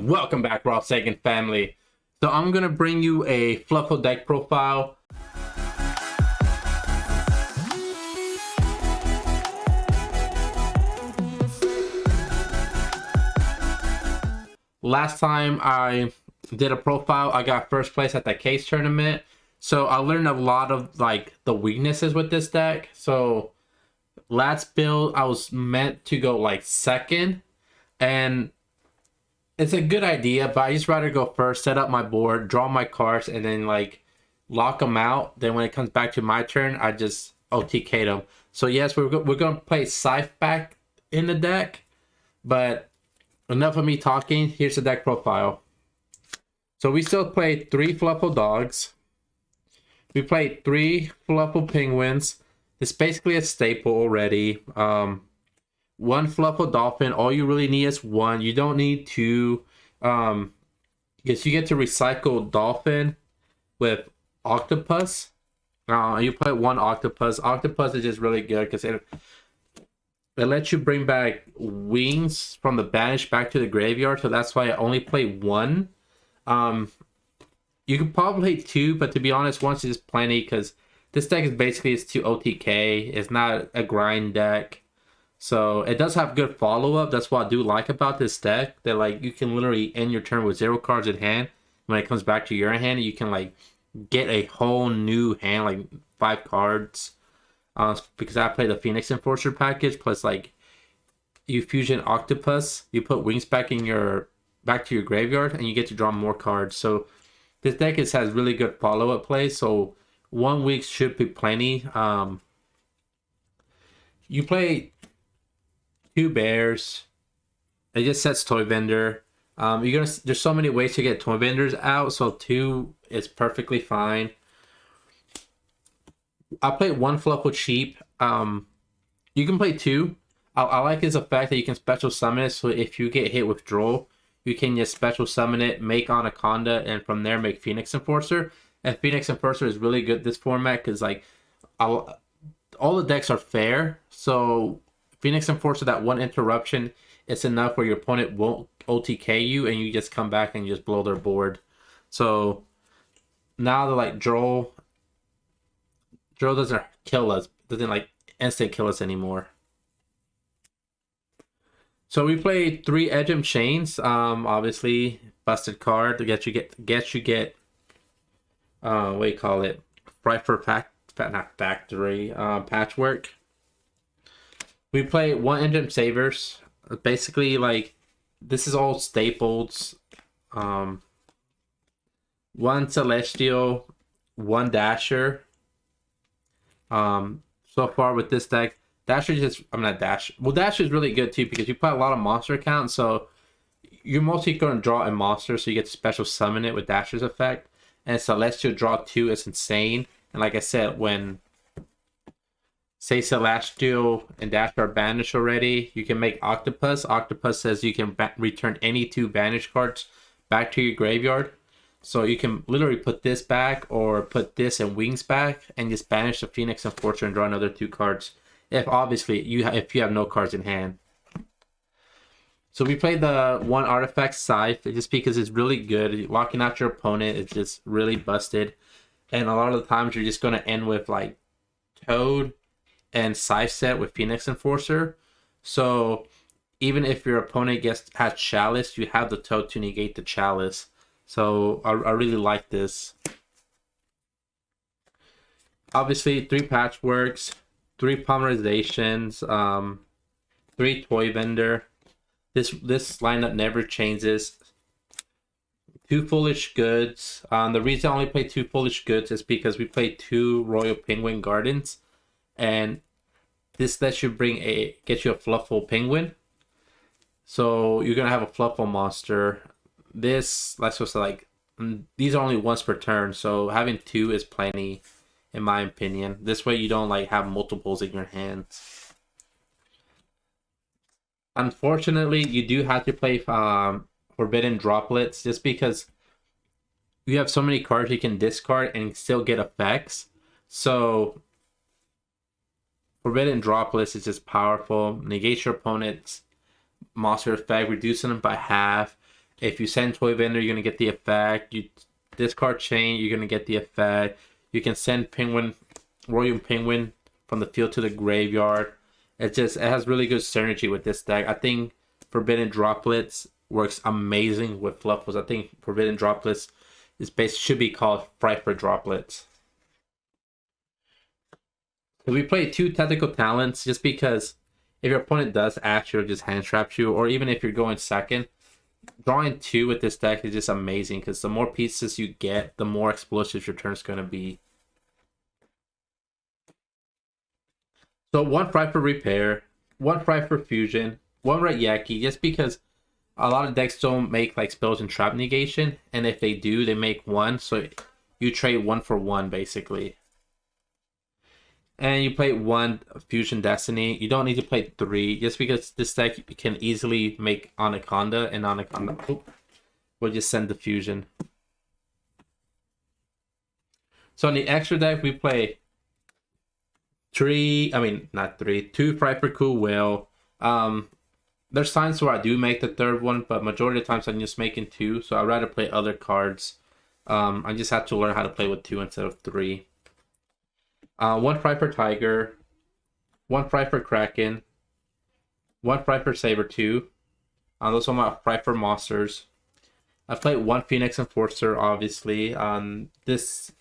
Welcome back, RawSangan family. So I'm gonna bring you a Fluffal deck profile. Last time I did a profile, I got first place at the case tournament. So I learned a lot of like the weaknesses with this deck. So last build, I was meant to go like second, and it's a good idea, but I just rather go first, set up my board, draw my cards, and then like lock them out. Then when it comes back to my turn, I just OTK them. So yes, we're going to play Scythe back in the deck, but enough of me talking. Here's the deck profile. So we still play 3 Fluffal dogs. We played 3 Fluffal penguins. It's basically a staple already. 1 Fluffal dolphin. All you really need is 1. You don't need 2. Because you get to recycle dolphin with octopus. You play 1 octopus. Octopus is just really good because it lets you bring back wings from the banish back to the graveyard. So that's why I only play 1. You could probably play 2, but to be honest, 1 is just plenty because this deck is basically it's 2 OTK. It's not a grind deck. So it does have good follow-up. That's what I do like about this deck. That like you can literally end your turn with 0 cards in hand. When it comes back to your hand, you can like get a whole new hand, like 5 cards. Because I play the Phoenix Enforcer package, plus like you fusion Octopus, you put wings back to your graveyard, and you get to draw more cards. So this deck has really good follow-up play. So 1 week should be plenty. You play 2 bears. It just sets toy vendor. There's so many ways to get toy vendors out, so 2 is perfectly fine. I play 1 Fluffal cheap. You can play 2. I like his effect that you can special summon it, so if you get hit with Droll, you can just special summon it, make Anaconda, and from there make Phoenix Enforcer. And Phoenix Enforcer is really good this format because like all the decks are fair, so Phoenix Enforcer, that 1 interruption, it's enough where your opponent won't OTK you and you just come back and you just blow their board. So now they're like Droll doesn't kill us, doesn't like instant kill us anymore. So we played 3 Edgem Chains. Obviously busted card to get what do you call it? Factory Patchwork. We play 1 Engine Savers. Basically, like, this is all staples. 1 Celestial, 1 Dasher. So far with this deck, Dasher Dasher is really good too because you play a lot of monster counts, so you're mostly going to draw a monster, so you get to special summon it with Dasher's effect. And Celestial draw 2 is insane. And like I said, when say Celestial and Dasher are banished already, you can make Octopus. Octopus says you can return any 2 banished cards back to your graveyard. So you can literally put this back or put this and wings back and just banish the Phoenix Enforcer and draw another 2 cards. If obviously if you have no cards in hand. So we played the 1 Artifact Scythe just because it's really good. Locking out your opponent is just really busted. And a lot of the times you're just going to end with like Toad and Scythe set with Phoenix Enforcer. So even if your opponent has Chalice, you have the Toad to negate the Chalice. So I really like this. Obviously 3 Patchworks, 3 Polymerizations, 3 Toy Vendor. This lineup never changes. 2 Foolish Goods. The reason I only play 2 Foolish Goods is because we play 2 Royal Penguin Gardens, and this lets you get you a Fluffal Penguin. So you're gonna have a Fluffal monster. This let's just like these are only once per turn, so having 2 is plenty, in my opinion. This way you don't like have multiples in your hands. Unfortunately, you do have to play Forbidden Droplets just because you have so many cards you can discard and still get effects. So Forbidden Droplets is just powerful. Negate your opponent's monster effect, reducing them by half. If you send Toy Vendor, you're gonna get the effect. You discard Chain, you're gonna get the effect. You can send Penguin, Royal Penguin from the field to the graveyard. It has really good synergy with this deck. I think Forbidden Droplets works amazing with Fluffals. I think Forbidden Droplets should be called Fright for Droplets. So we play two Tactical Talents just because if your opponent does act you or just hand traps you, or even if you're going second, drawing two with this deck is just amazing because the more pieces you get, the more explosive your turn's going to be. So one Fright for Repair, one Fright for Fusion, one Red Yaki, just because a lot of decks don't make like spells and trap negation, and if they do, they make one, so you trade one for one basically. And you play one Fusion Destiny. You don't need to play three, just because this deck can easily make Anaconda, and Anaconda will just send the Fusion. So in the extra deck, we play two Fright for Cool Whale. There's times where I do make the third one, but majority of the times I'm just making two, so I'd rather play other cards. I just have to learn how to play with two instead of three. One Fright for Tiger, one Fright for Kraken, one Fright for Sabertooth. Those are my Fright for Monsters. I played one Phoenix Enforcer, obviously. This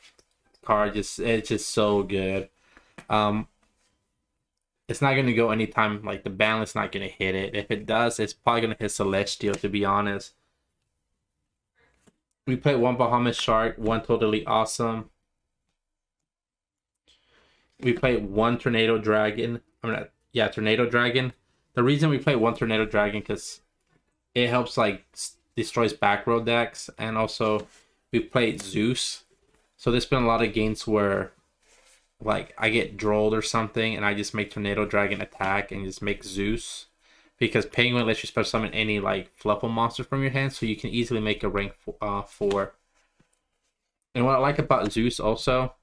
card it's just so good. It's not gonna go anytime, like the balance not gonna hit it. If it does, it's probably gonna hit Celestial, to be honest. We played one Bahamut Shark, one Totally Awesome. We played one Tornado Dragon. Tornado Dragon. The reason we play one Tornado Dragon because it helps like destroys back row decks, and also we played Zeus. So there's been a lot of games where like I get drolled or something, and I just make Tornado Dragon attack and just make Zeus, because Penguin lets you special summon any like Fluffal monster from your hand, so you can easily make a rank 4. And what I like about Zeus also,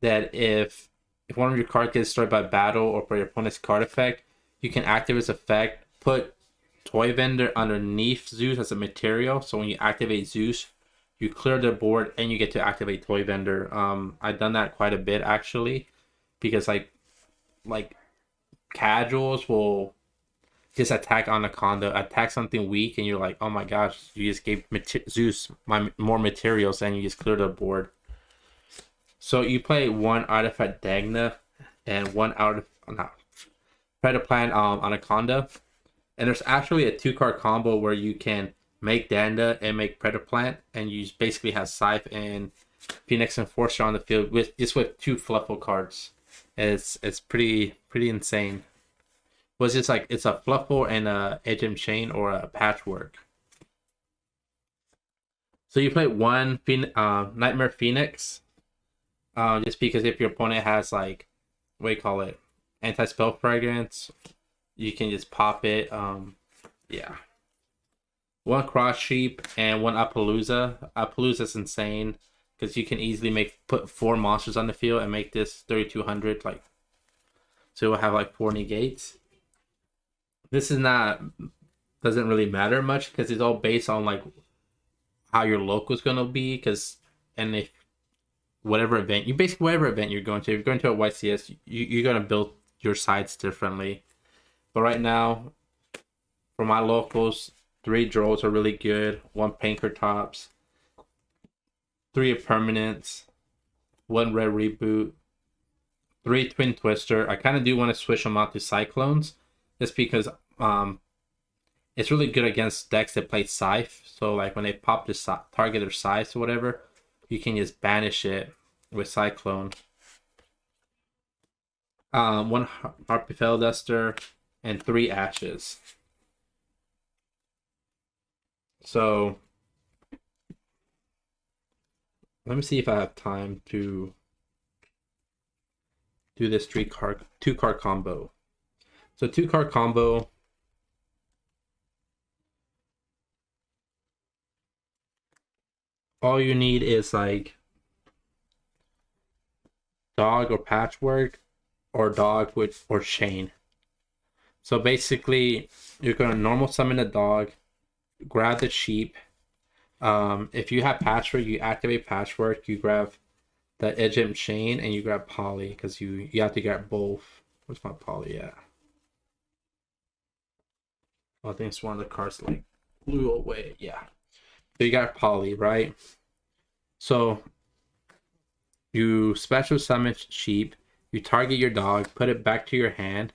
that if one of your cards gets destroyed by battle or for your opponent's card effect, you can activate its effect, put Toy Vendor underneath Zeus as a material, so when you activate Zeus, you clear the board and you get to activate Toy Vendor. I've done that quite a bit actually, because like casuals will just attack Anaconda, attack something weak, and you're like, oh my gosh, you just gave Zeus more materials and you just clear the board. So you play one Artifact Dagna and one Predaplant Anaconda. And there's actually a 2-card combo where you can make Danda and make Predaplant, and you basically have Scythe and Phoenix Enforcer on the field with 2 Fluffal cards. It's pretty insane. Was just like it's a Fluffal and a Edgem Chain or a Patchwork. So you play one Nightmare Phoenix. Just because if your opponent has like, what do you call it, anti-spell fragrance, you can just pop it. Yeah. One Cross Sheep and one Appaloosa. Appaloosa's insane because you can easily put 4 monsters on the field and make this 3200. Like, so we'll have like 4 negates. This doesn't really matter much because it's all based on like how your local is gonna be. And if whatever event you're going to, if you're going to a YCS, you're gonna build your sides differently. But right now, for my locals, 3 draws are really good. 1 Panker Tops, 3 of Permanents, 1 Red Reboot, 3 Twin Twister. I kind of do want to switch them out to Cyclones, just because it's really good against decks that play Scythe. So like when they pop this target or Scythe or whatever, you can just banish it with Cyclone. 1 Harpy Duster and 3 Ashes. So let me see if I have time to do this 2-card combo. So 2-card combo. All you need is like Dog or Patchwork, or Dog or Chain. So basically, you're going to normal summon a Dog, grab the sheep. If you have patchwork, you activate patchwork. You grab the Egypt chain and you grab poly because you have to grab both. Where's my poly at? I think it's one of the cards like flew away. Yeah. So you got poly, right? So you special summon sheep. You target your dog. Put it back to your hand.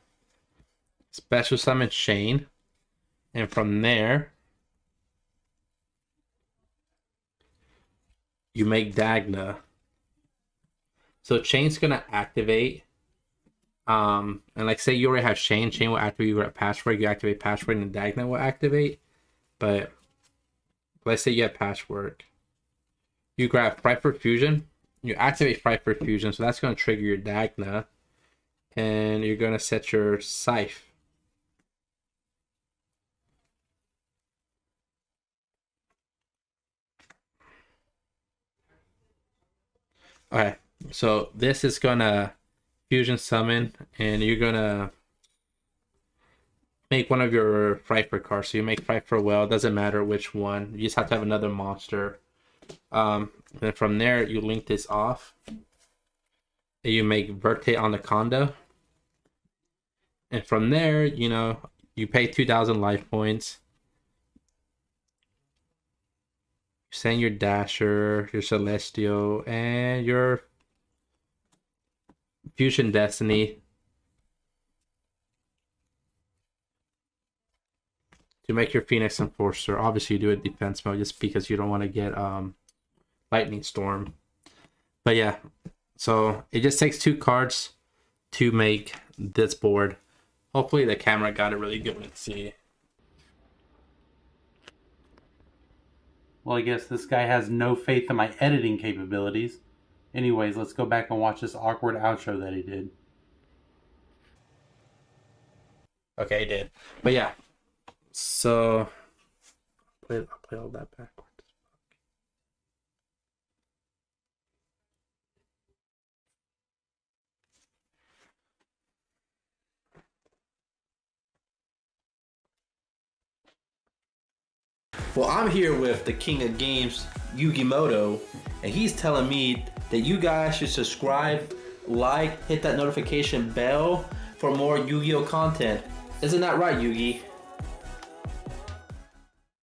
Special summon Shane. And from there, you make Dagna. So Chain's gonna activate. And like say you already have Chain will activate, you grab Patchwork, you activate Patchwork, and Dagna will activate. But let's say you have Patchwork. You grab Frightful Fusion, you activate Frightful Fusion, so that's gonna trigger your Dagna. And you're gonna set your Scythe. Okay, so this is gonna fusion summon, and you're gonna make one of your Frightful cards. So you make Frightful Well, doesn't matter which one. You just have to have another monster. Then from there, you link this off. And you make Verte Anaconda. And from there, you pay 2,000 life points. You send your Dasher, your Celestial, and your Fusion Destiny to make your Phoenix Enforcer. Obviously, you do it defense mode just because you don't want to get Lightning Storm. But yeah, so it just takes 2 cards to make this board. Hopefully the camera got it really good. Let's see. Well, I guess this guy has no faith in my editing capabilities. Anyways, let's go back and watch this awkward outro that he did. Okay, he did. But yeah, so I'll play all that backwards. Well, I'm here with the king of games, Yugioh, and he's telling me that you guys should subscribe, like, hit that notification bell for more Yu-Gi-Oh content. Isn't that right, Yugi?